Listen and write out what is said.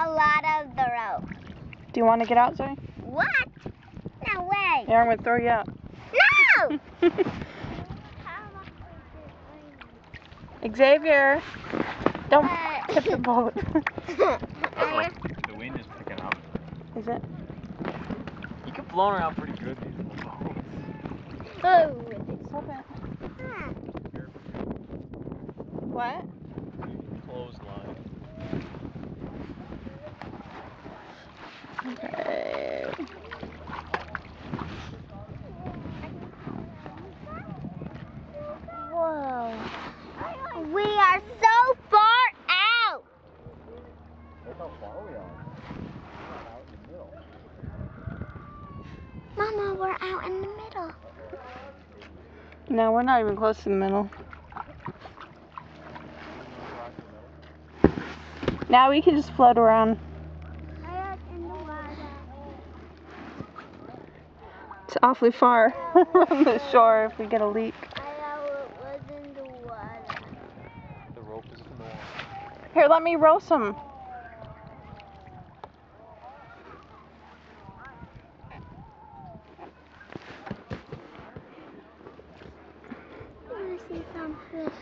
a lot of the rope. Do you want to get out, Zoe? What? No way. Yeah, I'm going to throw you out. No! Xavier, don't hit the boat. The wind is picking up. Is it? You can float around pretty good these little boats. Oh. Stop it. What? Clothesline. Okay. Whoa. We are so far out. Look how far we are. We're not out in the middle. Mama, we're out in the middle. No, we're not even close to the middle. Now we can just float around. It's awfully far from the shore if we get a leak. The rope is in the water. Here, let me row some. I want to see some fish.